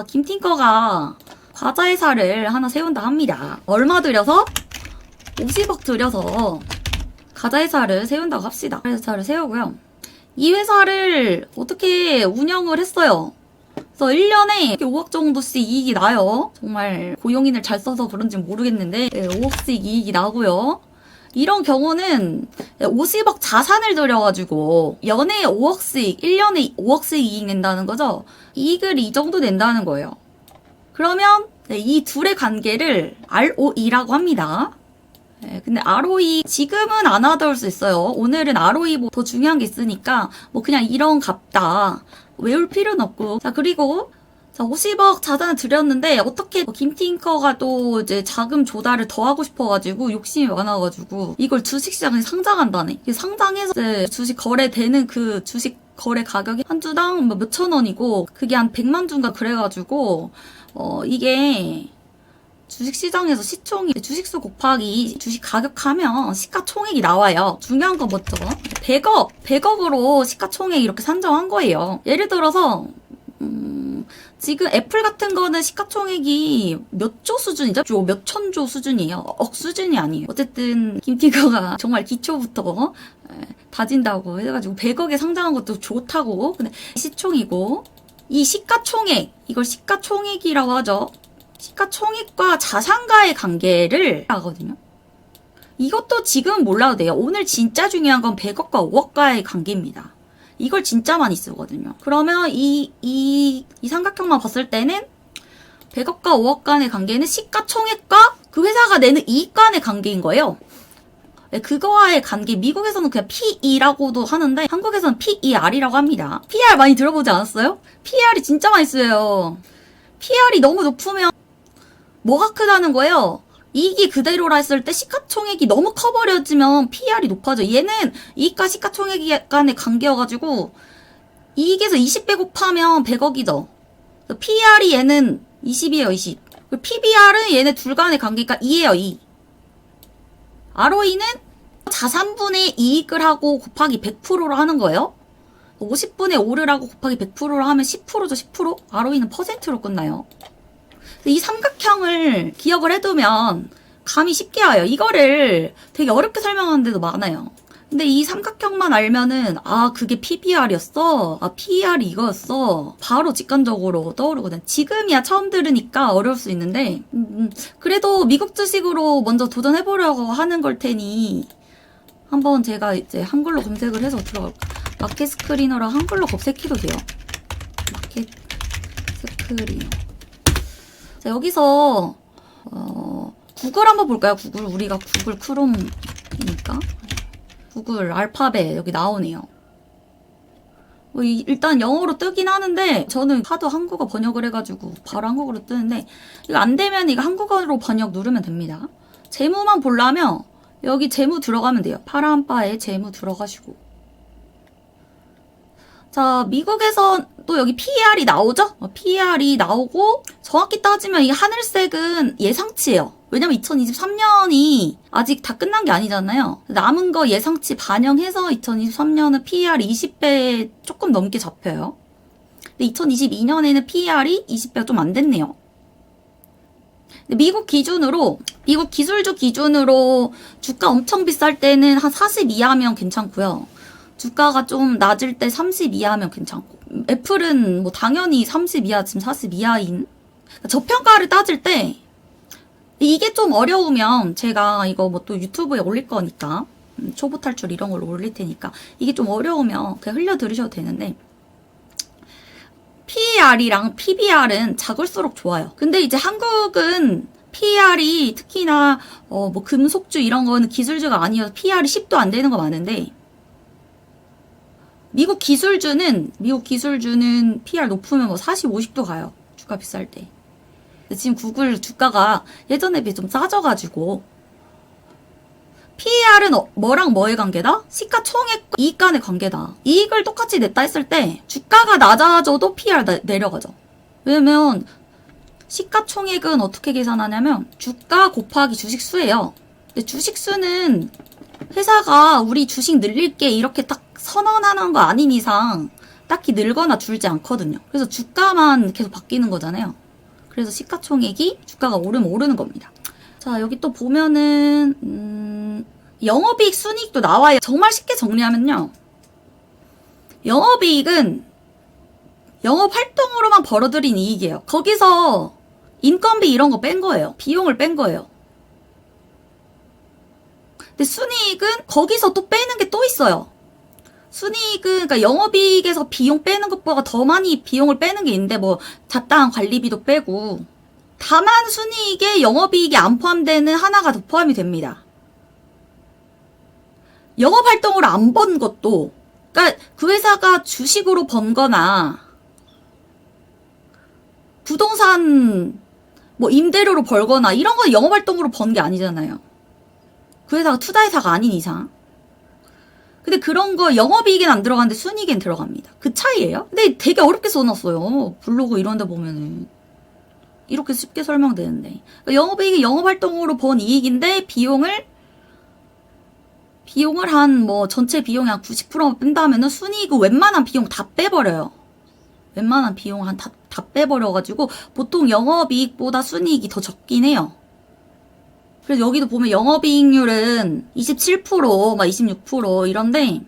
김팅커가 과자 회사를 하나 세운다 합니다. 얼마 들여서? 50억 들여서 과자 회사를 세운다고 합시다. 회사를 세우고요. 이 회사를 어떻게 운영을 했어요. 그래서 1년에 5억 정도씩 이익이 나요. 정말 고용인을 잘 써서 그런지 모르겠는데 5억씩 이익이 나고요. 이런 경우는 50억 자산을 들여가지고 연에 5억씩, 1년에 5억씩 이익 낸다는 거죠. 이익을 이 정도 낸다는 거예요. 그러면 이 둘의 관계를 ROE라고 합니다. 근데 ROE 지금은 안 하더올 수 있어요. 오늘은 ROE 뭐 더 중요한 게 있으니까 뭐 그냥 이런 값다 외울 필요는 없고. 자, 그리고 50억 자산을 들였는데 어떻게 김팅커가 또 이제 자금 조달을 더 하고 싶어가지고 욕심이 많아가지고 이걸 주식시장에 상장한다네. 상장해서 이제 주식 거래되는 그 주식 거래 가격이 한 주당 뭐 몇천 원이고 그게 한 100만 주인가 그래가지고 이게 주식시장에서 시총이 주식수 곱하기 주식 가격하면 시가총액이 나와요. 중요한 건 뭐죠? 100억으로 시가총액 이렇게 산정한 거예요. 예를 들어서 지금 애플 같은 거는 시가총액이 몇 조 수준이죠? 몇 천조 수준이에요. 억 수준이 아니에요. 어쨌든 김팅커가 정말 기초부터 다진다고 해가지고 100억에 상장한 것도 좋다고. 근데 시총이고 이 시가총액, 이걸 시가총액이라고 하죠. 시가총액과 자산가의 관계를 하거든요. 이것도 지금은 몰라도 돼요. 오늘 진짜 중요한 건 100억과 5억과의 관계입니다. 이걸 진짜 많이 쓰거든요. 그러면 이 삼각형만 봤을 때는 100억과 5억 간의 관계는 시가총액과 그 회사가 내는 이익 간의 관계인 거예요. 그거와의 관계, 미국에서는 그냥 PE라고도 하는데 한국에서는 PER이라고 합니다. PER 많이 들어보지 않았어요? PER이 진짜 많이 쓰여요. PER이 너무 높으면 뭐가 크다는 거예요? 이익이 그대로라 했을 때 시가총액이 너무 커버려지면 PER이 높아져. 얘는 이익과 시가총액 간의 관계여가지고 이익에서 20배 곱하면 100억이죠. PER이 얘는 20이에요, 20. 그리고 PBR은 얘네 둘 간의 관계가 2예요, 2. ROE는 자산분의 이익을 하고 곱하기 100%로 하는 거예요. 50분의 5를 하고 곱하기 100%로 하면 10%죠, 10%? ROE는 퍼센트로 끝나요. 이 삼각형을 기억을 해두면 감이 쉽게 와요. 이거를 되게 어렵게 설명하는 데도 많아요. 근데 이 삼각형만 알면은 그게 PBR이었어? PER이 이거였어? 바로 직관적으로 떠오르거든. 지금이야 처음 들으니까 어려울 수 있는데 그래도 미국 주식으로 먼저 도전해보려고 하는 걸 테니 한번 제가 이제 한글로 검색을 해서 들어갈게요. 마켓 스크리너랑 한글로 검색해도 돼요. 마켓 스크리너. 자, 여기서 구글 한번 볼까요? 구글. 우리가 구글 크롬이니까. 구글 알파벳 여기 나오네요. 일단 영어로 뜨긴 하는데 저는 하도 한국어 번역을 해가지고 바로 한국어로 뜨는데 이거 안 되면 이거 한국어로 번역 누르면 됩니다. 재무만 보려면 여기 재무 들어가면 돼요. 파란 바에 재무 들어가시고. 자, 미국에서 또 여기 PER이 나오죠? PER이 나오고 정확히 따지면 이 하늘색은 예상치예요. 왜냐면 2023년이 아직 다 끝난 게 아니잖아요. 남은 거 예상치 반영해서 2023년은 PER이 20배 조금 넘게 잡혀요. 근데 2022년에는 PER이 20배가 좀 안 됐네요. 미국 기술주 기준으로 주가 엄청 비쌀 때는 한 40 이하면 괜찮고요. 주가가 좀 낮을 때 30 이하면 괜찮고. 애플은 뭐 당연히 30 이하, 지금 40 이하인. 저평가를 따질 때 이게 좀 어려우면 제가 이거 뭐 또 유튜브에 올릴 거니까 초보 탈출 이런 걸로 올릴 테니까 이게 좀 어려우면 그냥 흘려 들으셔도 되는데 PER이랑 PBR은 작을수록 좋아요. 근데 이제 한국은 PER이 특히나 뭐 금속주 이런 거는 기술주가 아니어서 PER이 10도 안 되는 거 많은데 미국 기술주는 PER 높으면 뭐 40, 50도 가요. 주가 비쌀 때. 지금 구글 주가가 예전에 비해 좀 싸져가지고 PER은 뭐랑 뭐의 관계다? 시가총액과 이익 간의 관계다. 이익을 똑같이 냈다 했을 때 주가가 낮아져도 PER 내려가죠. 왜냐면 시가총액은 어떻게 계산하냐면 주가 곱하기 주식수예요. 근데 주식수는 회사가 우리 주식 늘릴게 이렇게 딱 선언하는 거 아닌 이상 딱히 늘거나 줄지 않거든요. 그래서 주가만 계속 바뀌는 거잖아요. 그래서 시가총액이 주가가 오르면 오르는 겁니다. 자, 여기 또 보면은 영업이익 순이익도 나와요. 정말 쉽게 정리하면요. 영업이익은 영업활동으로만 벌어들인 이익이에요. 거기서 인건비 이런 거 뺀 거예요. 비용을 뺀 거예요. 근데 순이익은 거기서 또 빼는 게 또 있어요. 순이익은 그러니까 영업이익에서 비용 빼는 것보다 더 많이 비용을 빼는 게 있는데 뭐 잡다한 관리비도 빼고 다만 순이익에 영업이익이 안 포함되는 하나가 더 포함이 됩니다. 영업활동으로 안 번 것도 그러니까 그 회사가 주식으로 번 거나 부동산 뭐 임대료로 벌거나 이런 건 영업활동으로 번 게 아니잖아요. 그 회사가 투자회사가 아닌 이상. 근데 그런 거 영업이익엔 안 들어가는데 순이익엔 들어갑니다. 그 차이예요. 근데 되게 어렵게 써놨어요. 블로그 이런 데 보면은. 이렇게 쉽게 설명되는데. 그러니까 영업이익이 영업활동으로 번 이익인데 비용을 한 뭐 전체 비용이 한 90%만 뺀다면은 순이익은 웬만한 비용 다 빼버려요. 웬만한 비용 다 빼버려가지고 보통 영업이익보다 순이익이 더 적긴 해요. 그래서 여기도 보면 영업이익률은 27%, 막 26% 이런데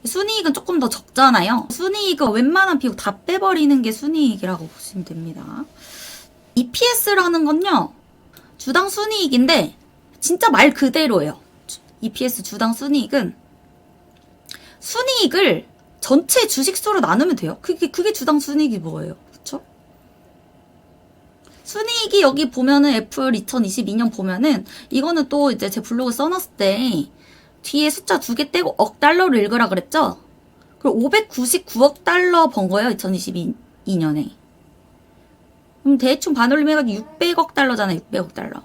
순이익은 조금 더 적잖아요. 순이익은 웬만한 비용 다 빼버리는 게 순이익이라고 보시면 됩니다. EPS라는 건요. 주당 순이익인데 진짜 말 그대로예요. EPS 주당 순이익은 순이익을 전체 주식수로 나누면 돼요. 그게 주당 순이익이 뭐예요? 그쵸? 순이익이 여기 보면은 애플 2022년 보면은 이거는 또 이제 제 블로그 써놨을 때 뒤에 숫자 2개 떼고 억 달러를 읽으라 그랬죠? 그럼 599억 달러 번 거예요. 2022년에. 그럼 대충 반올림 해가지고 600억 달러잖아요. 600억 달러.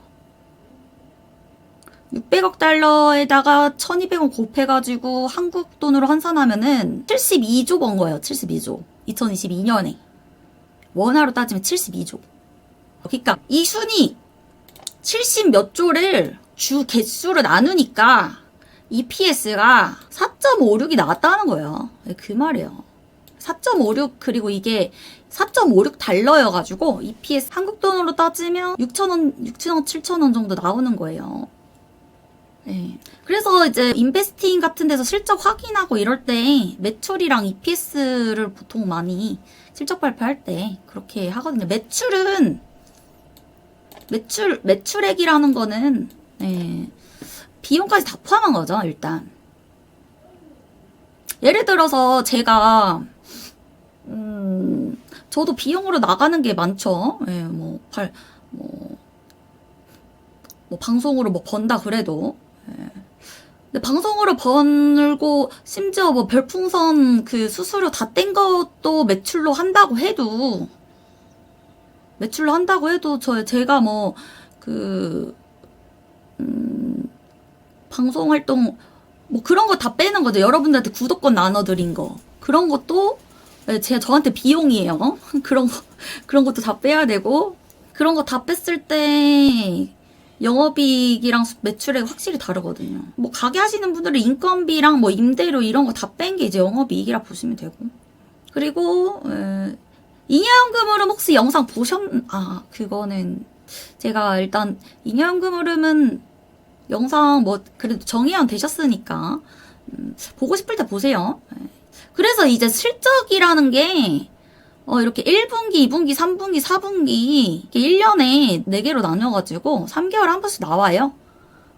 600억 달러에다가 1200원 곱해가지고 한국 돈으로 환산하면은 72조 번 거예요. 72조. 2022년에. 원화로 따지면 72조. 그러니까 이 순이 70 몇 조를 주 개수로 나누니까 EPS가 4.56이 나왔다는 거예요. 그 말이에요. 4.56 그리고 이게 4.56 달러여가지고 EPS 한국 돈으로 따지면 6,000원, 7,000원 정도 나오는 거예요. 네. 그래서 이제 인베스팅 같은 데서 실적 확인하고 이럴 때 매출이랑 EPS를 보통 많이 실적 발표할 때 그렇게 하거든요. 매출액이라는 거는 네, 비용까지 다 포함한 거죠, 일단. 예를 들어서 제가 저도 비용으로 나가는 게 많죠. 예, 뭐 방송으로 뭐 번다 그래도. 예. 근데 방송으로 번고 심지어 뭐 별풍선 그 수수료 다 뗀 것도 매출로 한다고 해도 제가 뭐 방송 활동 뭐 그런 거 다 빼는 거죠. 여러분들한테 구독권 나눠드린 거 그런 것도 저한테 비용이에요. 그런 것도 다 빼야 되고 그런 거 다 뺐을 때 영업이익이랑 매출액 확실히 다르거든요. 뭐 가게 하시는 분들은 인건비랑 뭐 임대료 이런 거 다 뺀 게 이제 영업이익이라 보시면 되고. 그리고 잉여연금 흐름 혹시 영상 그거는 제가 일단 잉여연금 흐름은 영상 뭐 그래도 정의연 되셨으니까 보고 싶을 때 보세요. 그래서 이제 실적이라는 게 이렇게 1분기, 2분기, 3분기, 4분기 이렇게 1년에 4개로 나눠가지고 3개월에 한 번씩 나와요.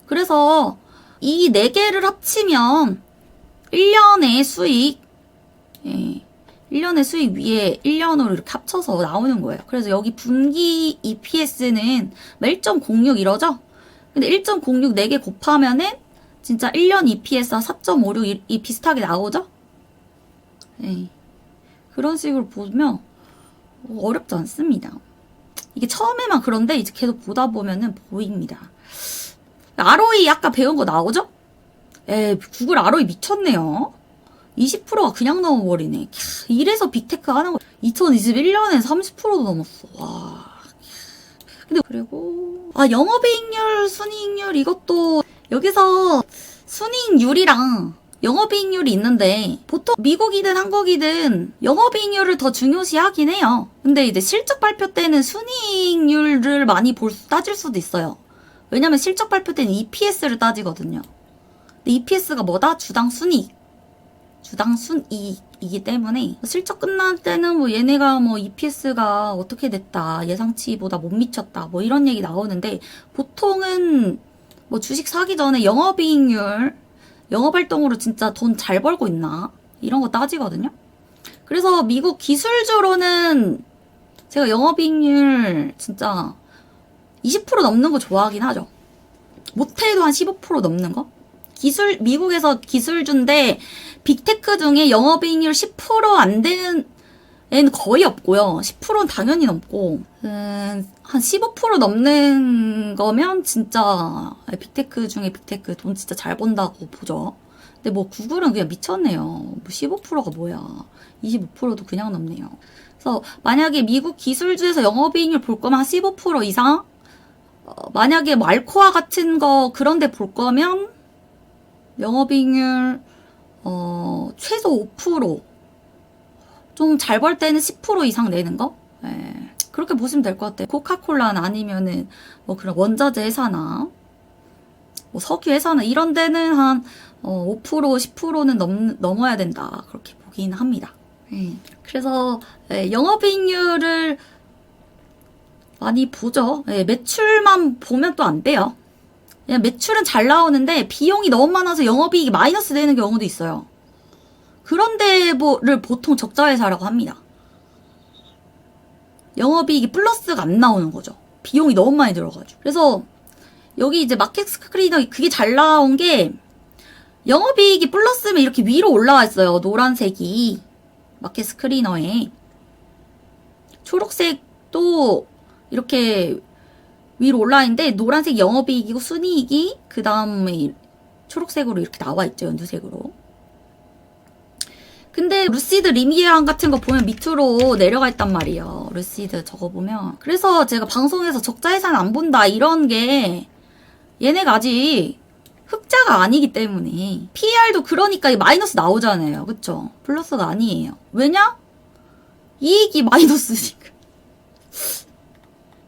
그래서 이 4개를 합치면 1년의 수익 1년의 수익 위에 1년으로 이렇게 합쳐서 나오는 거예요. 그래서 여기 분기 EPS는 1.06 이러죠? 근데 1.06 4개 곱하면은 진짜 1년 EPS가 4.56 이 비슷하게 나오죠? 네. 그런 식으로 보면 어렵지 않습니다. 이게 처음에만 그런데 이제 계속 보다 보면은 보입니다. ROE 아까 배운 거 나오죠? 구글 ROE 미쳤네요. 20%가 그냥 넘어버리네. 이래서 빅테크 하는 거 2021년에 30%도 넘었어. 와. 근데 그리고 영업이익률, 순이익률 이것도 여기서 순이익률이랑 영업이익률이 있는데 보통 미국이든 한국이든 영업이익률을 더 중요시하긴 해요. 근데 이제 실적 발표 때는 순이익률을 많이 따질 수도 있어요. 왜냐면 실적 발표 때는 EPS를 따지거든요. 근데 EPS가 뭐다? 주당 순이익. 주당 순이익이기 때문에 실적 끝날 때는 뭐 얘네가 뭐 EPS가 어떻게 됐다, 예상치보다 못 미쳤다, 뭐 이런 얘기 나오는데 보통은 뭐 주식 사기 전에 영업이익률, 영업활동으로 진짜 돈 잘 벌고 있나 이런 거 따지거든요. 그래서 미국 기술주로는 제가 영업이익률 진짜 20% 넘는 거 좋아하긴 하죠. 못해도 한 15% 넘는 거? 미국에서 기술주인데 빅테크 중에 영업이익률 10%안 되는 애는 거의 없고요. 10%는 당연히 넘고 한 15% 넘는 거면 진짜 빅테크 중에 빅테크 돈 진짜 잘 번다고 보죠. 근데 뭐 구글은 그냥 미쳤네요. 뭐 15%가 뭐야. 25%도 그냥 넘네요. 그래서 만약에 미국 기술주에서 영업이익률 볼 거면 한 15% 이상, 만약에 뭐 알코아 같은 거 그런 데 볼 거면 영업이익률 최소 5%, 좀 잘 벌 때는 10% 이상 내는 거? 예, 그렇게 보시면 될 것 같아요. 코카콜라나 아니면은 뭐 그런 원자재 회사나 뭐 석유 회사나 이런 데는 한 5%, 10%는 넘어야 된다. 그렇게 보긴 합니다. 예, 그래서 영업이익률을 많이 보죠. 예, 매출만 보면 또 안 돼요. 그냥 매출은 잘 나오는데 비용이 너무 많아서 영업이익이 마이너스 되는 경우도 있어요. 그런 데를 보통 적자회사라고 합니다. 영업이익이 플러스가 안 나오는 거죠. 비용이 너무 많이 들어가지고. 그래서 여기 이제 마켓 스크리너 그게 잘 나온 게 영업이익이 플러스면 이렇게 위로 올라와 있어요. 노란색이 마켓 스크리너에. 초록색도 이렇게 위로 올라와 있는데 노란색 영업이익이고 순이익이 그 다음에 초록색으로 이렇게 나와 있죠. 연두색으로. 근데 루시드 리미안 같은 거 보면 밑으로 내려가 있단 말이에요. 루시드 저거 보면. 그래서 제가 방송에서 적자회사는 안 본다 이런 게 얘네가 아직 흑자가 아니기 때문에 PER도 그러니까 마이너스 나오잖아요. 그쵸? 플러스가 아니에요. 왜냐? 이익이 마이너스니까.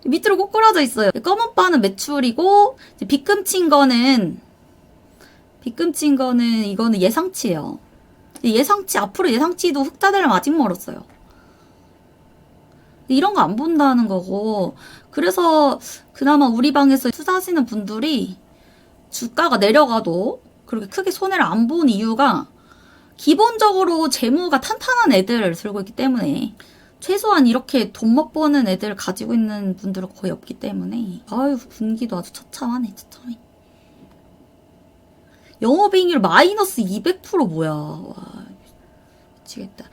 밑으로 꼬꾸라져 있어요. 검은 바는 매출이고 빗금친 거는 이거는 예상치예요. 앞으로 예상치도 흑자되려면 아직 멀었어요. 이런 거 안 본다는 거고. 그래서 그나마 우리 방에서 투자하시는 분들이 주가가 내려가도 그렇게 크게 손해를 안 본 이유가 기본적으로 재무가 탄탄한 애들을 들고 있기 때문에, 최소한 이렇게 돈 못 버는 애들 가지고 있는 분들은 거의 없기 때문에. 아유, 분기도 아주 처참하네, 처참해. 영업이익률 마이너스 200% 뭐야. 와, 미치겠다.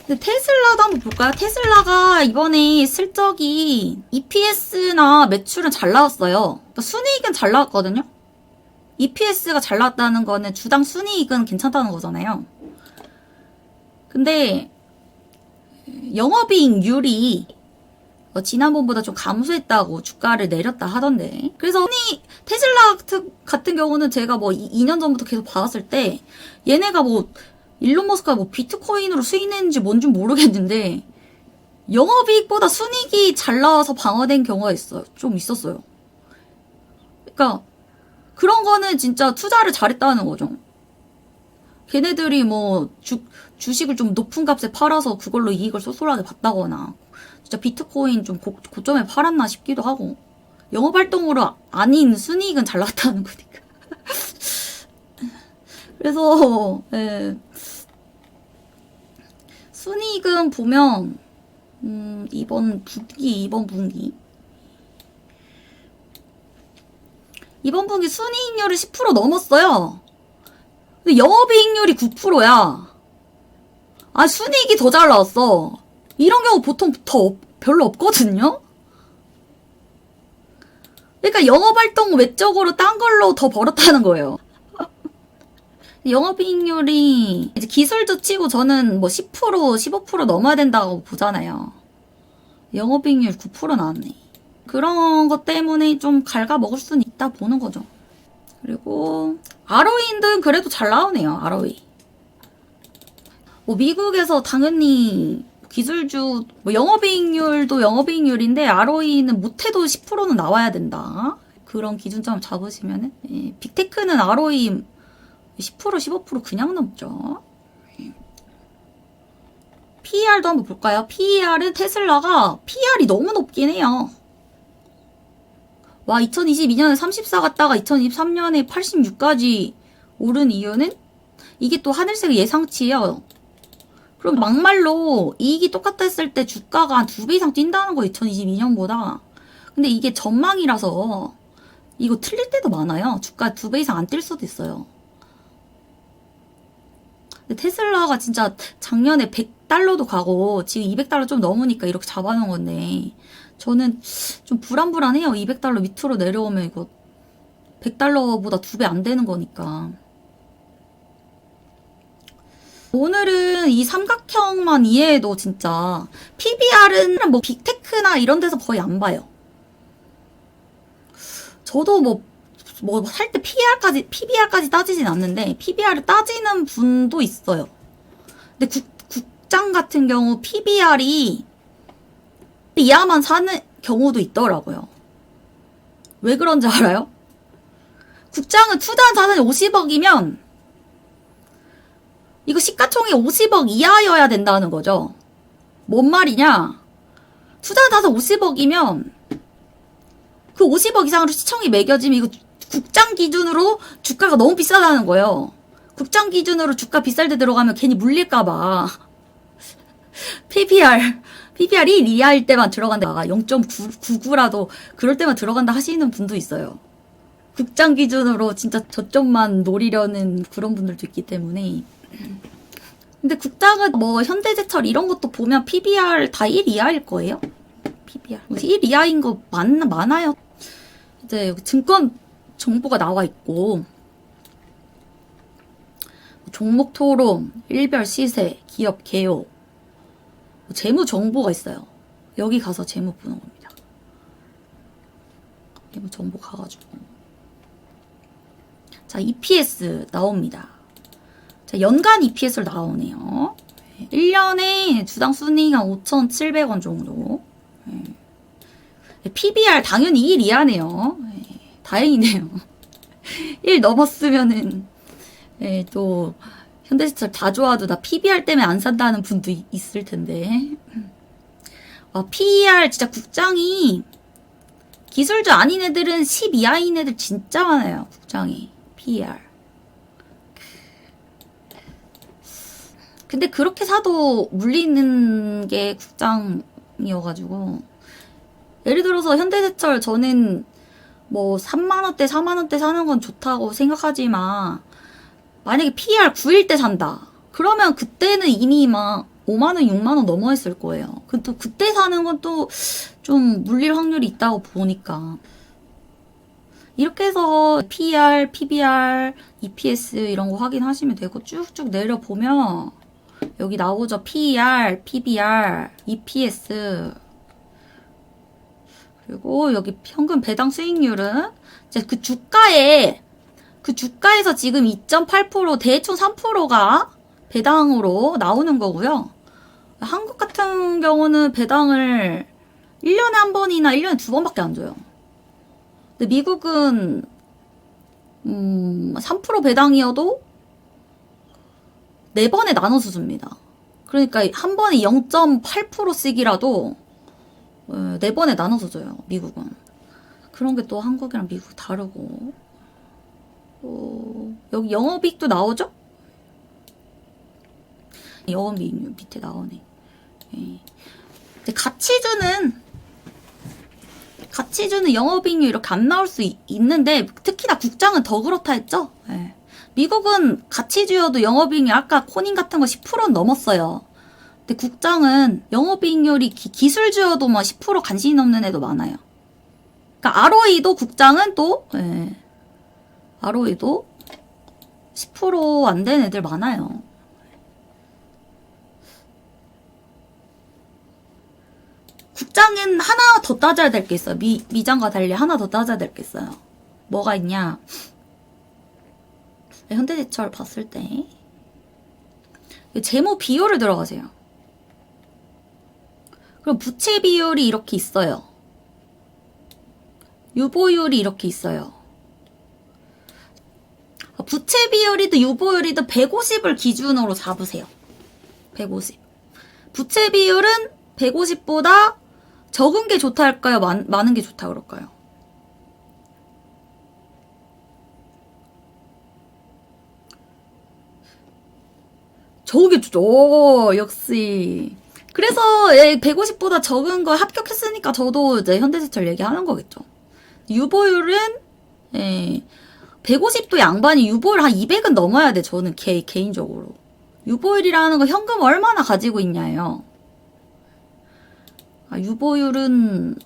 근데 테슬라도 한번 볼까요? 테슬라가 이번에 실적이 EPS나 매출은 잘 나왔어요. 그러니까 순이익은 잘 나왔거든요? EPS가 잘 나왔다는 거는 주당 순이익은 괜찮다는 거잖아요. 근데 영업이익률이 지난번보다 좀 감소했다고 주가를 내렸다 하던데. 그래서 테슬라 같은 경우는 제가 뭐 2년 전부터 계속 봐왔을 때 얘네가 뭐 일론 머스크가 뭐 비트코인으로 수익 냈는지 뭔지 모르겠는데 영업이익보다 순이익이 잘 나와서 방어된 경우가 좀 있었어요. 그러니까 그런 거는 진짜 투자를 잘했다는 거죠. 걔네들이 뭐 주식을 좀 높은 값에 팔아서 그걸로 이익을 쏠쏠하게 봤다거나 진짜 비트코인 좀 고점에 팔았나 싶기도 하고, 영업활동으로 아닌 순이익은 잘 나왔다는 거니까. 그래서 순이익은 보면 이번 분기 순이익률이 10% 넘었어요. 근데 영업이익률이 9%야. 아, 순이익이 더 잘 나왔어. 이런 경우 보통 별로 없거든요? 그러니까 영업활동 외적으로 딴 걸로 더 벌었다는 거예요. 영업이익률이 이제 기술주 치고 저는 뭐 10%, 15% 넘어야 된다고 보잖아요. 영업이익률 9% 나왔네. 그런 것 때문에 좀 갉아먹을 수는 있다 보는 거죠. 그리고 ROE는 그래도 잘 나오네요. ROE. 뭐 미국에서 당연히 기술주 뭐 영업이익률도 영업이익률인데 ROE는 못해도 10%는 나와야 된다. 그런 기준점 잡으시면은 예, 빅테크는 ROE 10% 15% 그냥 넘죠. PER도 한번 볼까요? PER은 테슬라가 PER이 너무 높긴 해요. 와, 2022년에 34 갔다가 2023년에 86까지 오른 이유는 이게 또 하늘색 예상치예요. 그럼 막말로 이익이 똑같다 했을 때 주가가 한 2배 이상 뛴다는 거예요. 2022년보다. 근데 이게 전망이라서 이거 틀릴 때도 많아요. 주가 2배 이상 안 뛸 수도 있어요. 근데 테슬라가 진짜 작년에 100달러도 가고 지금 200달러 좀 넘으니까 이렇게 잡아놓은 건데 저는 좀 불안불안해요. 200달러 밑으로 내려오면 이거 100달러보다 2배 안 되는 거니까. 오늘은 이 삼각형만 이해해도 진짜 PBR은 뭐 빅테크나 이런 데서 거의 안 봐요. 저도 뭐 살 때 PBR까지 따지진 않는데 PBR을 따지는 분도 있어요. 근데 국장 같은 경우 PBR이 이하만 사는 경우도 있더라고요. 왜 그런지 알아요? 국장은 투자한 자산이 50억이면 이거 시가총액 50억 이하여야 된다는 거죠. 뭔 말이냐? 투자한 자산 50억이면 그 50억 이상으로 시총이 매겨지면 이거 국장 기준으로 주가가 너무 비싸다는 거예요. 국장 기준으로 주가 비쌀 때 들어가면 괜히 물릴까봐. PBR이 리아일 때만 들어간다. 0.99라도 그럴 때만 들어간다 하시는 분도 있어요. 국장 기준으로 진짜 저점만 노리려는 그런 분들도 있기 때문에. 근데 국장은 뭐 현대제철 이런 것도 보면 PBR 다 1 이하일 거예요. PBR. 1 이하인 거 많아요. 이제 여기 증권 정보가 나와 있고 종목 토론, 일별 시세, 기업 개요, 재무 정보가 있어요. 여기 가서 재무 보는 겁니다. 재무 정보 가가지고 자 EPS 나옵니다. 자 연간 EPS로 나오네요. 1년에 주당 순이익 한 5,700원 정도. PBR 당연히 1 이하네요. 다행이네요. 1 넘었으면은 또 현대제철 다 좋아도 나 PBR 때문에 안 산다는 분도 있을 텐데. PER 진짜 국장이 기술주 아닌 애들은 10 이하인 애들 진짜 많아요. 국장이 PER. 근데 그렇게 사도 물리는 게 국장이어가지고 예를 들어서 현대제철 저는 뭐 3만원대 4만원대 사는 건 좋다고 생각하지만 만약에 PER 9일 때 산다 그러면 그때는 이미 막 5만원 6만원 넘어 있을 거예요. 또 그때 사는 건 또 좀 물릴 확률이 있다고 보니까 이렇게 해서 PER, PBR, EPS 이런 거 확인하시면 되고 쭉쭉 내려보면 여기 나오죠. PER, PBR, EPS 그리고 여기 평균 배당 수익률은 이제 그 주가에서 지금 2.8% 대충 3%가 배당으로 나오는 거고요. 한국 같은 경우는 배당을 1년에 한 번이나 1년에 2번밖에 안 줘요. 근데 미국은 3% 배당이어도 4번에 나눠서 줍니다. 그러니까 한 번에 0.8%씩이라도 4번에 나눠서 줘요. 미국은. 그런 게 또 한국이랑 미국 다르고 여기 영업이익도 나오죠? 영업이익 밑에 나오네. 근데 가치주는 영업이익률 이렇게 안 나올 수 있는데 특히나 국장은 더 그렇다 했죠? 미국은 가치주여도 영업이익률 아까 코닌 같은 거 10%는 넘었어요. 근데 국장은 영업이익률이 기술주여도 뭐 10% 간신히 넘는 애도 많아요. 그러니까 ROE도 국장은 또 ROE도 10% 안 되는 애들 많아요. 국장은 하나 더 따져야 될 게 있어요. 미장과 달리 하나 더 따져야 될 게 있어요. 뭐가 있냐? 현대제철 봤을 때 재무 비율을 들어가세요. 그럼 부채 비율이 이렇게 있어요. 유보율이 이렇게 있어요. 부채 비율이든 유보율이든 150을 기준으로 잡으세요. 150. 부채 비율은 150보다 적은 게 좋다 할까요? 많은 게 좋다 그럴까요? 적은 게 좋죠. 오, 역시. 그래서 150보다 적은 거 합격했으니까 저도 이제 현대제철 얘기하는 거겠죠. 유보율은 150도 양반이 유보율 한 200은 넘어야 돼. 저는 개인적으로. 유보율이라는 거 현금 얼마나 가지고 있냐예요. 유보율은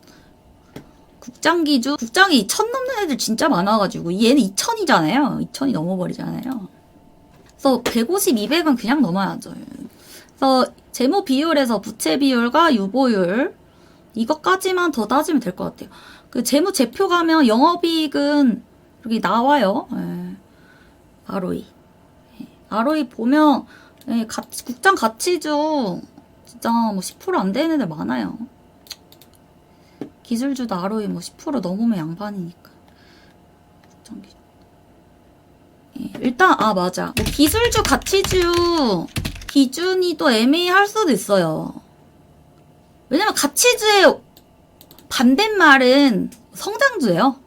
국장 기준, 국장이 1000 넘는 애들 진짜 많아가지고 얘는 2000이잖아요. 2000이 넘어버리잖아요. 그래서 150, 200은 그냥 넘어야죠. 그래서 재무 비율에서 부채 비율과 유보율 이것까지만 더 따지면 될 것 같아요. 그 재무 제표 가면 영업이익은 여기 나와요. ROE. ROE 보면 국장 가치주 진짜 뭐 10% 안 되는 애들 많아요. 기술주도 ROE 뭐 10% 넘으면 양반이니까. 일단 맞아. 뭐 기술주 가치주 기준이 또 애매할 수도 있어요. 왜냐면 가치주의 반대말은 성장주예요.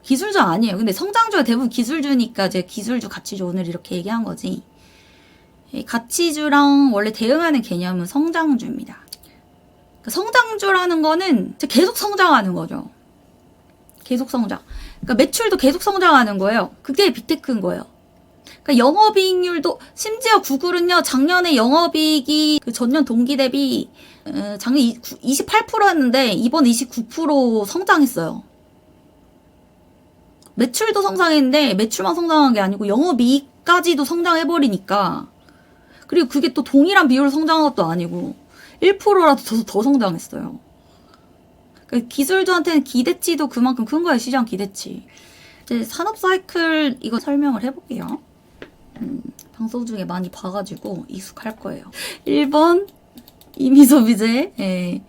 기술주 아니에요. 근데 성장주가 대부분 기술주니까 이제 기술주 가치주 오늘 이렇게 얘기한 거지. 가치주랑 원래 대응하는 개념은 성장주입니다. 성장주라는 거는 계속 성장하는 거죠. 계속 성장. 그러니까 매출도 계속 성장하는 거예요. 그게 빅테크인 거예요. 그러니까 영업이익률도 심지어 구글은요 작년에 영업이익이 그 전년 동기 대비 작년 28%였는데 이번 29% 성장했어요. 매출도 성장했는데 매출만 성장한 게 아니고 영업이익까지도 성장해버리니까 그리고 그게 또 동일한 비율로 성장한 것도 아니고 1%라도 더 성장했어요. 그러니까 기술주한테는 기대치도 그만큼 큰 거예요. 시장 기대치. 이제 산업 사이클 이거 설명을 해볼게요. 방송 중에 많이 봐가지고 익숙할 거예요. 1번 임의소비재,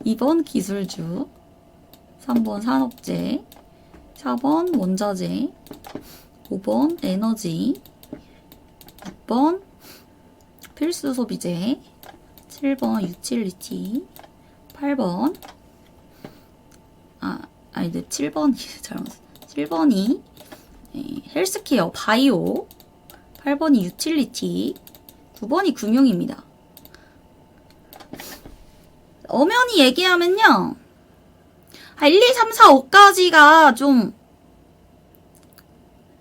2번 기술주, 3번 산업재, 4번 원자재, 5번 에너지, 6번 필수소비재, 7번 유틸리티, 8번 7번 잘못 7번이 헬스케어 바이오, 8번이 유틸리티, 9번이 금융입니다. 엄연히 얘기하면요 1, 2, 3, 4, 5까지가 좀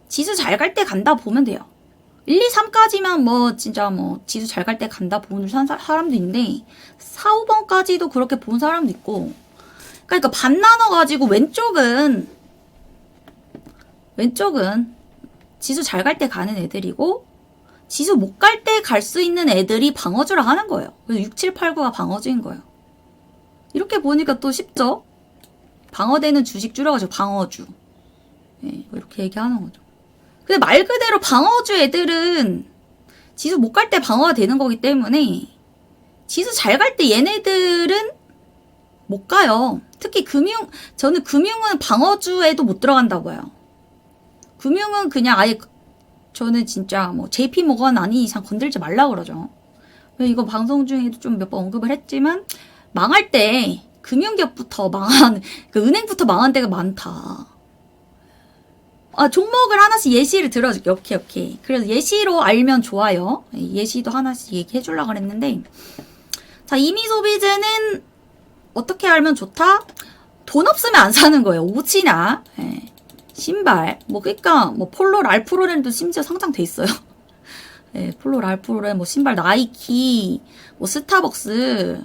지수 잘 갈 때 간다 보면 돼요. 1, 2, 3까지만 뭐 진짜 뭐 지수 잘 갈 때 간다 보는 사람도 있는데 4, 5번까지도 그렇게 본 사람도 있고 그러니까 반 나눠가지고 왼쪽은 지수 잘 갈 때 가는 애들이고 지수 못 갈 때 갈 수 있는 애들이 방어주라 하는 거예요. 그래서 6, 7, 8, 9가 방어주인 거예요. 이렇게 보니까 또 쉽죠? 방어되는 주식 줄여가지고 방어주. 이렇게 얘기하는 거죠. 근데 말 그대로 방어주 애들은 지수 못 갈 때 방어가 되는 거기 때문에 지수 잘 갈 때 얘네들은 못 가요. 특히 저는 금융은 방어주에도 못 들어간다고 봐요. 금융은 그냥 아예 저는 진짜 뭐 JP 모건 아닌 이상 건들지 말라 그러죠. 이거 방송 중에도 좀 몇 번 언급을 했지만 망할 때 금융기업부터 그 은행부터 망한 데가 많다. 종목을 하나씩 예시를 들어줄게. 오케이. 그래서 예시로 알면 좋아요. 예시도 하나씩 얘기해 주려고 그랬는데 자, 임의소비재는 어떻게 알면 좋다? 돈 없으면 안 사는 거예요. 옷이나 신발 그러니까 폴로 랄프로렌도 심지어 상장돼 있어요. 폴로 랄프로렌 신발 나이키 스타벅스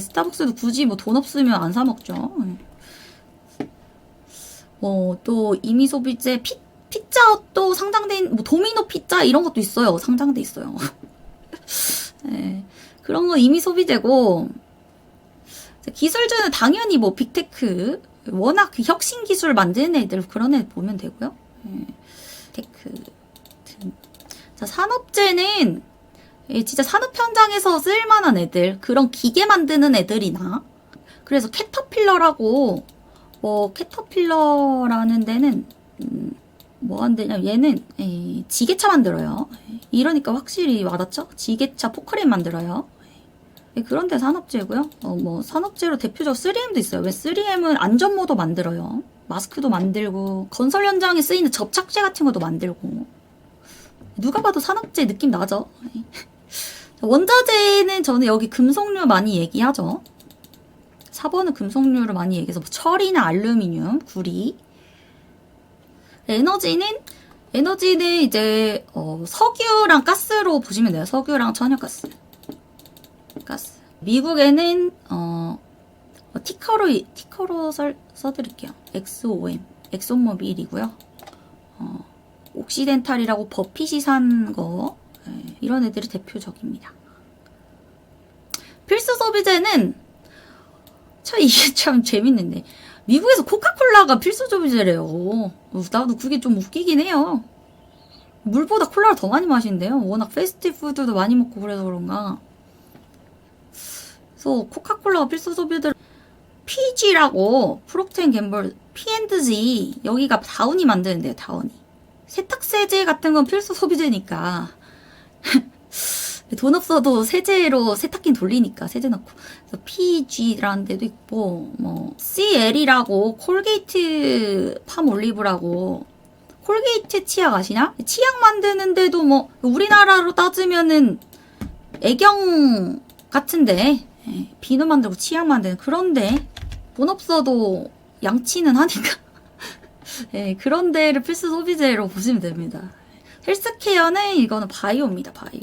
스타벅스도 굳이 돈 없으면 안 사 먹죠. 또 임의소비재 피자도 상장돼 있는 도미노 피자 이런 것도 있어요. 상장돼 있어요. 그런 거 임의소비재고 기술주는 당연히 빅테크 워낙 혁신 기술 만드는 애들 그런 애 보면 되고요. 하이테크 등. 자, 산업재는 진짜 산업 현장에서 쓸만한 애들, 그런 기계 만드는 애들이나, 그래서 캐터필러라고, 캐터필러라는 데는 뭐 한대냐, 얘는 지게차 만들어요. 이러니까 확실히 와닿죠? 지게차 포크레인 만들어요. 그런 데 산업재고요. 뭐 산업재로 대표적으로 3M도 있어요. 왜 3M은 안전모도 만들어요. 마스크도 만들고, 건설 현장에 쓰이는 접착제 같은 것도 만들고. 누가 봐도 산업재 느낌 나죠? 원자재는 저는 여기 금속류 많이 얘기하죠. 4번은 금속류를 많이 얘기해서 뭐 철이나 알루미늄, 구리. 에너지는 이제 석유랑 가스로 보시면 돼요. 석유랑 천연가스. 미국에는 티커로 써드릴게요. XOM, 엑손모빌이고요. 옥시덴탈이라고 버핏이 산 거, 이런 애들이 대표적입니다. 필수 소비재는 이게 참 재밌는데, 미국에서 코카콜라가 필수 소비재래요. 나도 그게 좀 웃기긴 해요. 물보다 콜라를 더 많이 마신대요. 워낙 패스트푸드도 많이 먹고 그래서 그런가. 그래서 코카콜라가 필수 소비재, PG라고 프록트 앤 갬블, P&G, 여기가 다운이 만드는데요. 다운이. 세탁세제 같은 건 필수 소비재니까 돈 없어도 세제로 세탁기 돌리니까 세제 넣고. 그래서 PG라는 데도 있고, 뭐 CL이라고 콜게이트 팜올리브라고, 콜게이트 치약 아시나? 치약 만드는 데도 뭐 우리나라로 따지면은 애경 같은데, 비누 만들고 치약 만드는, 그런데 돈 없어도 양치는 하니까 그런 데를 필수 소비재로 보시면 됩니다. 헬스케어는 이거는 바이오입니다. 바이오.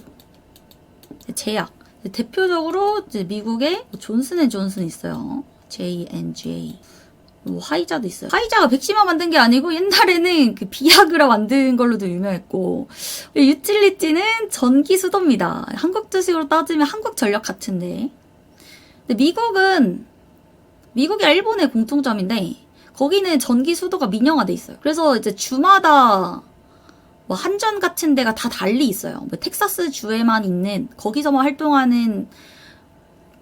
제약. 대표적으로 이제 미국에 존슨앤존슨 있어요. J&J. 뭐 화이자도 있어요. 화이자가 백신만 만든 게 아니고 옛날에는 그 비아그라 만든 걸로도 유명했고, 유틸리티는 전기수도입니다. 한국 주식으로 따지면 한국전력 같은데. 근데 미국이랑 일본의 공통점인데, 거기는 전기 수도가 민영화돼 있어요. 그래서 이제 주마다 뭐 한전 같은 데가 다 달리 있어요. 뭐 텍사스 주에만 있는, 거기서만 활동하는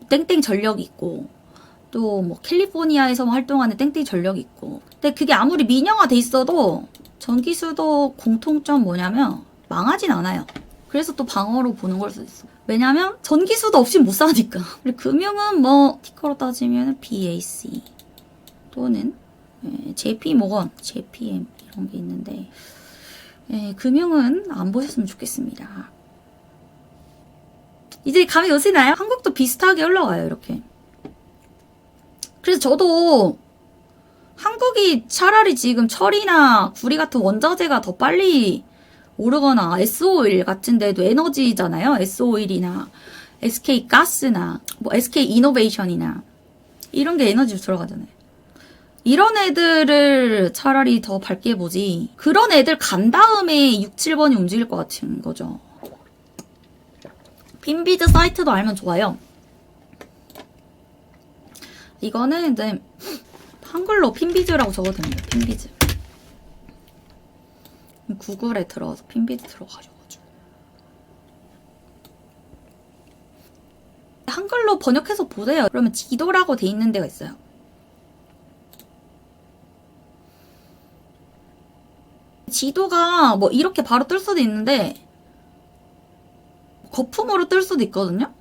땡땡 전력이 있고, 또 뭐 캘리포니아에서만 활동하는 땡땡 전력이 있고. 근데 그게 아무리 민영화돼 있어도 전기 수도 공통점 뭐냐면 망하진 않아요. 그래서 또 방어로 보는 걸 수도 있어. 왜냐면 전기 수도 없이 못 사니까. 그리고 금융은 뭐 티커로 따지면 BAC 또는 JP모건, JPM 이런 게 있는데, 금융은 안 보셨으면 좋겠습니다. 이제 감이 오시나요? 한국도 비슷하게 흘러가요, 이렇게. 그래서 저도 한국이 차라리 지금 철이나 구리 같은 원자재가 더 빨리 오르거나, S-오일 같은 데도 에너지잖아요. S-오일이나 SK가스나 뭐 SK이노베이션이나 이런 게 에너지로 들어가잖아요. 이런 애들을 차라리 더 밝게 보지, 그런 애들 간 다음에 6, 7번이 움직일 것 같은 거죠. 핀비즈 사이트도 알면 좋아요. 이거는 이제 한글로 핀비즈라고 적어도 됩니다. 핀비즈. 구글에 들어가서 핀비즈 들어가셔가지고 한글로 번역해서 보세요. 그러면 지도라고 돼 있는 데가 있어요. 지도가 뭐 이렇게 바로 뜰 수도 있는데 거품으로 뜰 수도 있거든요.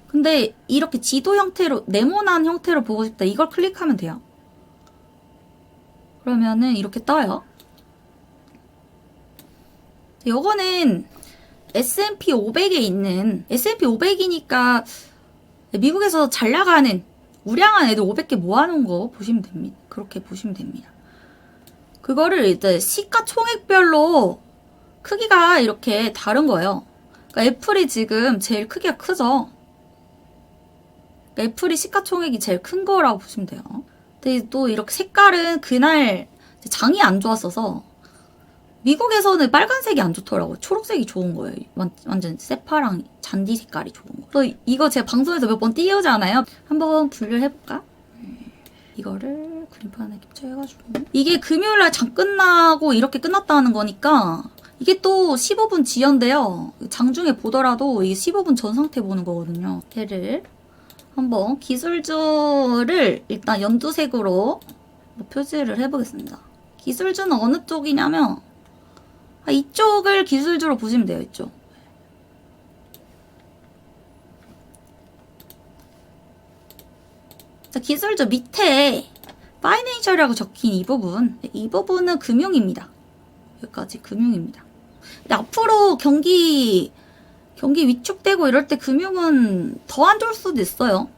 근데 이렇게 지도 형태로, 네모난 형태로 보고 싶다, 이걸 클릭하면 돼요. 그러면은 이렇게 떠요. 요거는 S&P 500에 있는, S&P 500이니까 미국에서 잘 나가는 우량한 애들 500개 모아놓은 거 보시면 됩니다. 그렇게 보시면 됩니다. 그거를 이제 시가총액별로 크기가 이렇게 다른 거예요. 그러니까 애플이 지금 제일 크기가 크죠. 그러니까 애플이 시가총액이 제일 큰 거라고 보시면 돼요. 근데 또 이렇게 색깔은 그날 장이 안 좋았어서, 미국에서는 빨간색이 안 좋더라고요. 초록색이 좋은 거예요. 완전 세파랑 잔디 색깔이 좋은 거. 그래서 이거 제가 방송에서 몇 번 띄우지 않아요? 한번 분류를 해볼까? 이거를 그림판에 캡처해가지고 이게 금요일날 장 끝나고 이렇게 끝났다는 거니까 이게 또 15분 지연돼요. 장중에 보더라도 이게 15분 전 상태 보는 거거든요. 걔를 한번 기술주를 일단 연두색으로 표시를 해보겠습니다. 기술주는 어느 쪽이냐면 이쪽을 기술주로 보시면 돼요. 이쪽. 자, 기술주 밑에 파이낸셜이라고 적힌 이 부분은 금융입니다. 여기까지 금융입니다. 근데 앞으로 경기 위축되고 이럴 때 금융은 더 안 좋을 수도 있어요.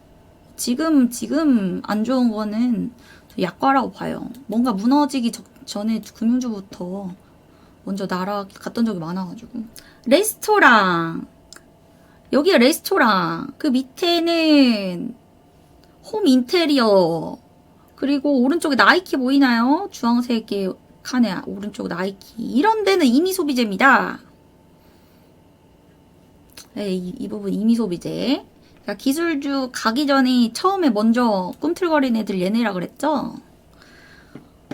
지금 안 좋은 거는 약과라고 봐요. 뭔가 무너지기 전에 금융주부터 먼저 날아갔던 적이 많아가지고. 레스토랑. 여기가 레스토랑. 그 밑에는 홈 인테리어. 그리고 오른쪽에 나이키 보이나요? 주황색의 칸에 오른쪽 나이키. 이런 데는 이미 소비재입니다. 네, 이 부분 이미 소비재. 기술주 가기 전에 처음에 먼저 꿈틀거리는 애들 얘네라 그랬죠?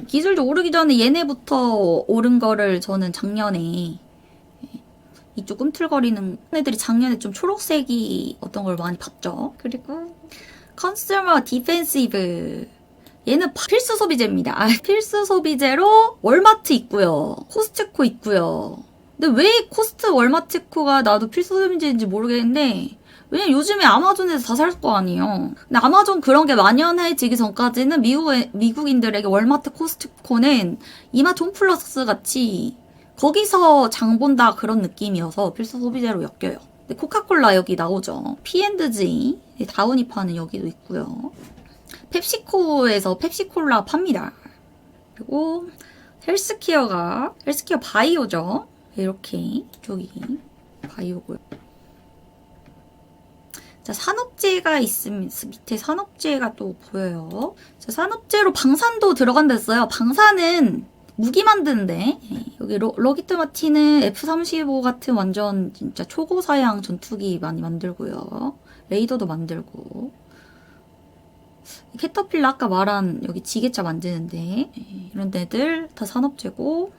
기술주 오르기 전에 얘네부터 오른 거를 저는 작년에 이쪽 꿈틀거리는 애들이 작년에 좀 초록색이 어떤 걸 많이 봤죠. 그리고 컨슈머 디펜시브 얘는 필수 소비재입니다. 필수 소비재로 월마트 있고요. 코스트코 있고요. 근데 왜 코스트 월마트코가 나도 필수 소비재인지 모르겠는데 왜냐면 요즘에 아마존에서 다 살 거 아니에요. 근데 아마존 그런 게 만연해지기 전까지는 미국인들에게 월마트 코스트코는 이마트 홈플러스 같이 거기서 장 본다 그런 느낌이어서 필수 소비재로 엮여요. 근데 코카콜라 여기 나오죠. P&G 다우니파는 여기도 있고요. 펩시코에서 펩시콜라 팝니다. 그리고 헬스케어 바이오죠. 이렇게 이쪽이 바이오고요. 자, 산업재가 있으면 밑에 산업재가 또 보여요. 자, 산업재로 방산도 들어간댔어요. 방산은 무기 만드는데 여기 로키트 마틴은 F-35 같은 완전 진짜 초고사양 전투기 많이 만들고요. 레이더도 만들고 캐터필러 아까 말한 여기 지게차 만드는데 이런 데들 다 산업재고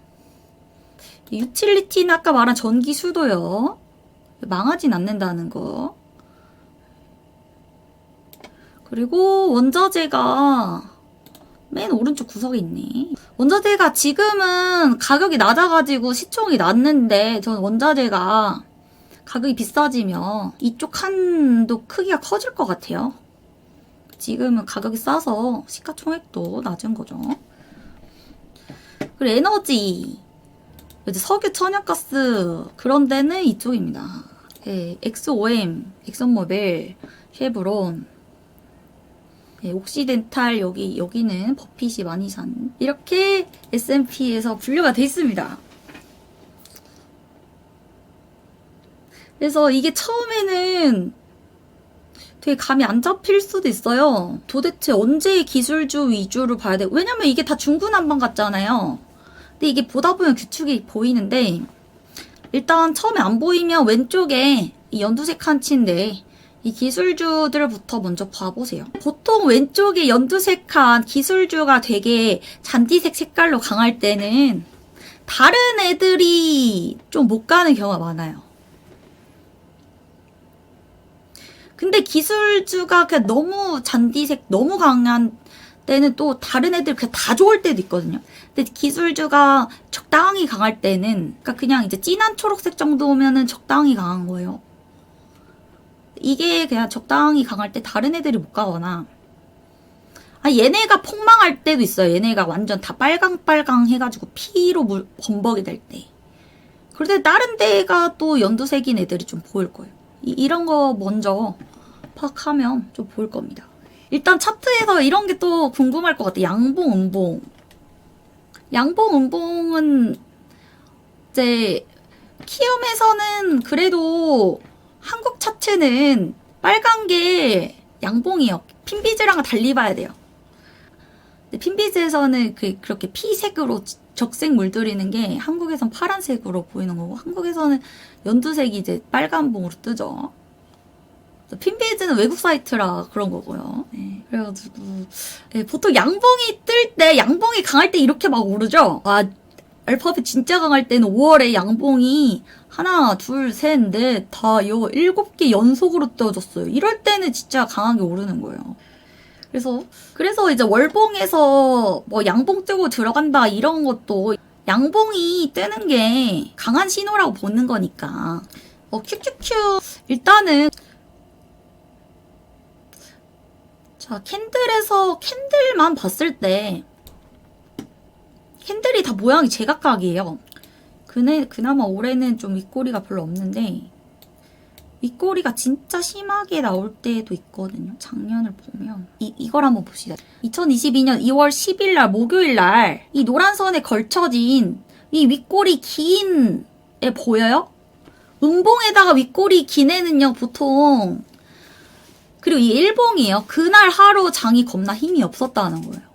유틸리티는 아까 말한 전기 수도요. 망하진 않는다는 거. 그리고 원자재가 맨 오른쪽 구석에 있네. 원자재가 지금은 가격이 낮아가지고 시총이 낮는데 전 원자재가 가격이 비싸지면 이쪽 칸도 크기가 커질 것 같아요. 지금은 가격이 싸서 시가총액도 낮은 거죠. 그리고 에너지 이제 석유, 천연가스 그런 데는 이쪽입니다. 네, XOM, 엑선모빌, 쉐브론, 네, 옥시덴탈 여기는 버핏이 많이 산 이렇게 S&P에서 분류가 돼 있습니다. 그래서 이게 처음에는 되게 감이 안 잡힐 수도 있어요. 도대체 언제 기술주 위주로 봐야 돼? 왜냐면 이게 다 중구난방 같잖아요. 근데 이게 보다 보면 규칙이 보이는데 일단 처음에 안 보이면 왼쪽에 이 연두색 칸치인데 이 기술주들부터 먼저 봐보세요. 보통 왼쪽에 연두색한 기술주가 되게 잔디색 색깔로 강할 때는 다른 애들이 좀 못 가는 경우가 많아요. 근데 기술주가 그냥 너무 잔디색 너무 강한 때는 또 다른 애들 그냥 다 좋을 때도 있거든요. 근데 기술주가 적당히 강할 때는 그냥 이제 진한 초록색 정도면은 적당히 강한 거예요. 이게 그냥 적당히 강할 때 다른 애들이 못 가거나 얘네가 폭망할 때도 있어요. 얘네가 완전 다 빨강 해가지고 피로 범벅이 될 때. 그런데 다른 데가 또 연두색인 애들이 좀 보일 거예요. 이런 거 먼저 파악하면 좀 보일 겁니다. 일단 차트에서 이런 게 또 궁금할 것 같아요. 양봉, 음봉. 양봉, 음봉은 이제 키움에서는 그래도 한국 차트는 빨간 게 양봉이요. 핀비즈랑 달리 봐야 돼요. 근데 핀비즈에서는 그렇게 피색으로 적색 물들이는 게 한국에선 파란색으로 보이는 거고 한국에서는 연두색이 이제 빨간 봉으로 뜨죠. 핀비즈는 외국 사이트라 그런 거고요. 네, 그래가지고 네, 보통 양봉이 뜰 때, 양봉이 강할 때 이렇게 막 오르죠. 알파벳 진짜 강할 때는 5월에 양봉이 하나, 둘, 셋, 넷, 다 7개 연속으로 떠졌어요. 이럴 때는 진짜 강하게 오르는 거예요. 그래서 이제 월봉에서 뭐 양봉 뜨고 들어간다 이런 것도 양봉이 뜨는 게 강한 신호라고 보는 거니까. 큐큐큐. 일단은 자, 캔들만 봤을 때 캔들이 다 모양이 제각각이에요. 그나마 올해는 좀 윗꼬리가 별로 없는데 윗꼬리가 진짜 심하게 나올 때도 있거든요. 작년을 보면 이걸 한번 봅시다. 2022년 2월 10일 날 목요일 날 이 노란 선에 걸쳐진 이 윗꼬리 긴 애 보여요? 음봉에다가 윗꼬리 긴 애는요 보통, 그리고 이 일봉이에요. 그날 하루 장이 겁나 힘이 없었다는 거예요.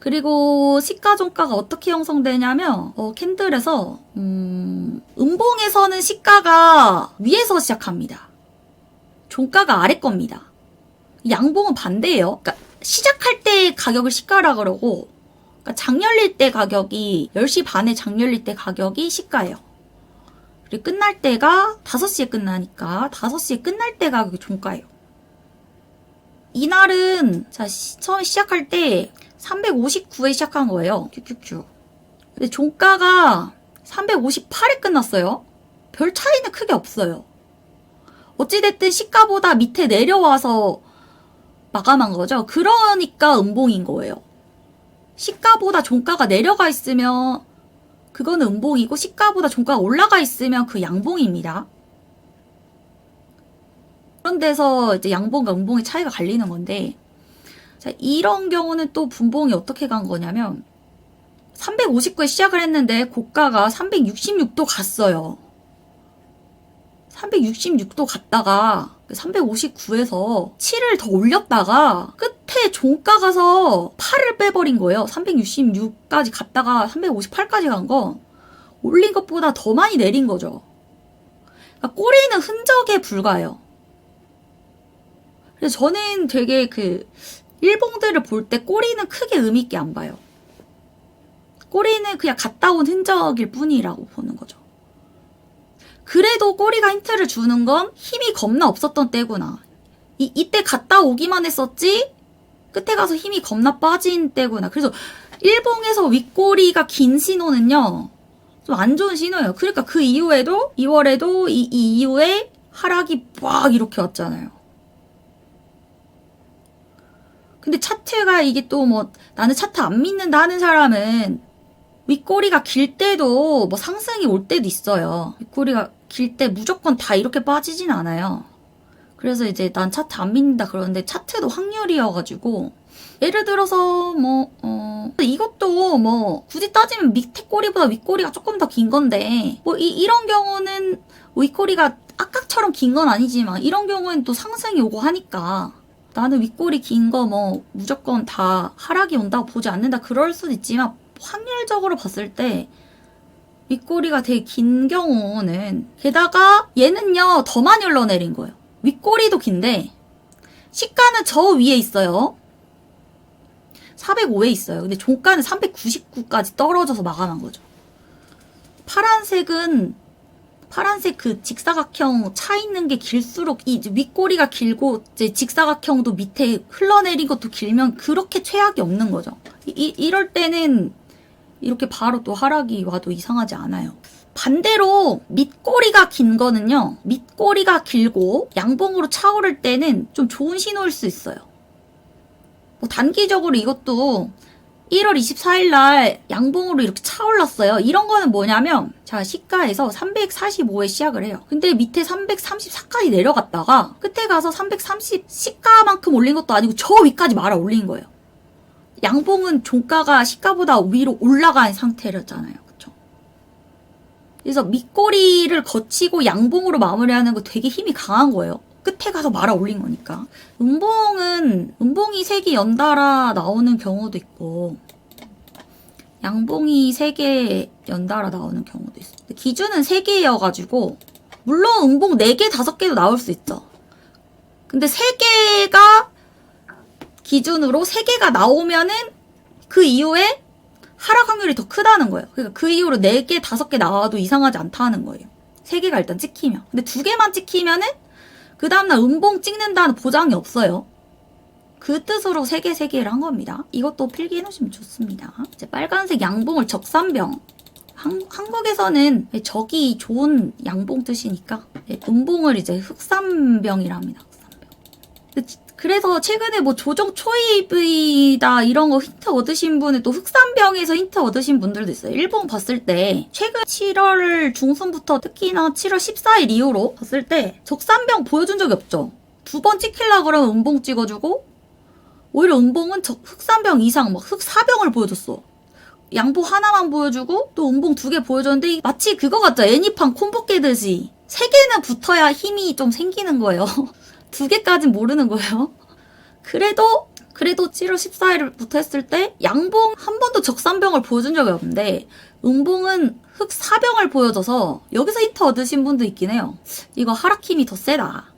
그리고 시가 종가가 어떻게 형성되냐면 캔들에서 음봉에서는 시가가 위에서 시작합니다. 종가가 아래 겁니다. 양봉은 반대예요. 그러니까 시작할 때 가격을 시가라 그러고, 그러니까 장 열릴 때 가격이 10시 반에 장 열릴 때 가격이 시가예요. 그리고 끝날 때가 5시에 끝나니까 5시에 끝날 때 가격이 종가예요. 이날은 처음 시작할 때 359에 시작한 거예요. 큐큐큐. 근데 종가가 358에 끝났어요. 별 차이는 크게 없어요. 어찌됐든 시가보다 밑에 내려와서 마감한 거죠. 그러니까 음봉인 거예요. 시가보다 종가가 내려가 있으면 그거는 음봉이고, 시가보다 종가가 올라가 있으면 그 양봉입니다. 그런 데서 이제 양봉과 음봉의 차이가 갈리는 건데, 자, 이런 경우는 또 분봉이 어떻게 간 거냐면 359에 시작을 했는데 고가가 366도 갔어요. 366도 갔다가 359에서 7을 더 올렸다가 끝에 종가 가서 8을 빼버린 거예요. 366까지 갔다가 358까지 간 거 올린 것보다 더 많이 내린 거죠. 그러니까 꼬리는 흔적에 불과해요. 그래서 저는 되게 일봉들을 볼 때 꼬리는 크게 의미있게 안 봐요. 꼬리는 그냥 갔다 온 흔적일 뿐이라고 보는 거죠. 그래도 꼬리가 힌트를 주는 건 힘이 겁나 없었던 때구나. 이때 갔다 오기만 했었지 끝에 가서 힘이 겁나 빠진 때구나. 그래서 일봉에서 윗꼬리가 긴 신호는요 좀 안 좋은 신호예요. 그러니까 그 이후에도 2월에도 이 이후에 하락이 막 이렇게 왔잖아요. 근데 차트가 이게 또 뭐 나는 차트 안 믿는다 하는 사람은 윗꼬리가 길 때도 뭐 상승이 올 때도 있어요. 윗꼬리가 길 때 무조건 다 이렇게 빠지진 않아요. 그래서 이제 난 차트 안 믿는다 그러는데 차트도 확률이어가지고 예를 들어서 이것도 뭐 굳이 따지면 밑에 꼬리보다 윗꼬리가 조금 더 긴 건데 뭐 이런 경우는 윗꼬리가 아까처럼 긴 건 아니지만 이런 경우엔 또 상승이 오고 하니까 나는 윗꼬리 긴 거 뭐 무조건 다 하락이 온다고 보지 않는다 그럴 수도 있지만 확률적으로 봤을 때 윗꼬리가 되게 긴 경우는, 게다가 얘는요 더 많이 흘러내린 거예요. 윗꼬리도 긴데 시가는 저 위에 있어요. 405에 있어요. 근데 종가는 399까지 떨어져서 마감한 거죠. 파란색 그 직사각형 차 있는 게 길수록 이제 윗꼬리가 길고 이제 직사각형도 밑에 흘러내린 것도 길면 그렇게 최악이 없는 거죠. 이럴 때는 이렇게 바로 또 하락이 와도 이상하지 않아요. 반대로 밑꼬리가 긴 거는요. 밑꼬리가 길고 양봉으로 차오를 때는 좀 좋은 신호일 수 있어요. 뭐 단기적으로 이것도 1월 24일 날 양봉으로 이렇게 차올랐어요. 이런 거는 뭐냐면 자 시가에서 345에 시작을 해요. 근데 밑에 334까지 내려갔다가 끝에 가서 330 시가만큼 올린 것도 아니고 저 위까지 말아 올린 거예요. 양봉은 종가가 시가보다 위로 올라간 상태였잖아요. 그쵸? 그래서 밑꼬리를 거치고 양봉으로 마무리하는 거 되게 힘이 강한 거예요. 끝에 가서 말아 올린 거니까. 음봉이 3개 연달아 나오는 경우도 있고 양봉이 3개 연달아 나오는 경우도 있어요. 기준은 3개여가지고 물론 음봉 4개, 5개도 나올 수 있죠. 근데 3개가 기준으로 3개가 나오면은 그 이후에 하락 확률이 더 크다는 거예요. 그러니까 그 이후로 4개, 5개 나와도 이상하지 않다는 거예요. 3개가 일단 찍히면. 근데 2개만 찍히면은 그 다음날 음봉 찍는다는 보장이 없어요. 그 뜻으로 3개를 한 겁니다. 이것도 필기해 놓으시면 좋습니다. 이제 빨간색 양봉을 적산병. 한국에서는 적이 좋은 양봉 뜻이니까 음봉을 이제 흑산병이라 합니다. 흑산병. 그래서 최근에 뭐 조정 초입이다 이런 거 힌트 얻으신 분은 또 흑산병에서 힌트 얻으신 분들도 있어요. 일본 봤을 때 최근 7월 중순부터 특히나 7월 14일 이후로 봤을 때 적산병 보여준 적이 없죠. 2번 찍히려고 그러면 음봉 찍어주고 오히려 음봉은 흑산병 이상 막 흑사병을 보여줬어. 양보 하나만 보여주고 또 음봉 2개 보여줬는데 마치 그거 같죠. 애니팡 콤보 깨듯이 3개는 붙어야 힘이 좀 생기는 거예요. 2개까진 모르는 거예요. 그래도 7월 14일부터 했을 때 양봉 한 번도 적산병을 보여준 적이 없는데 음봉은 흑사병을 보여줘서 여기서 힌트 얻으신 분도 있긴 해요. 이거 하락 힘이 더 세다.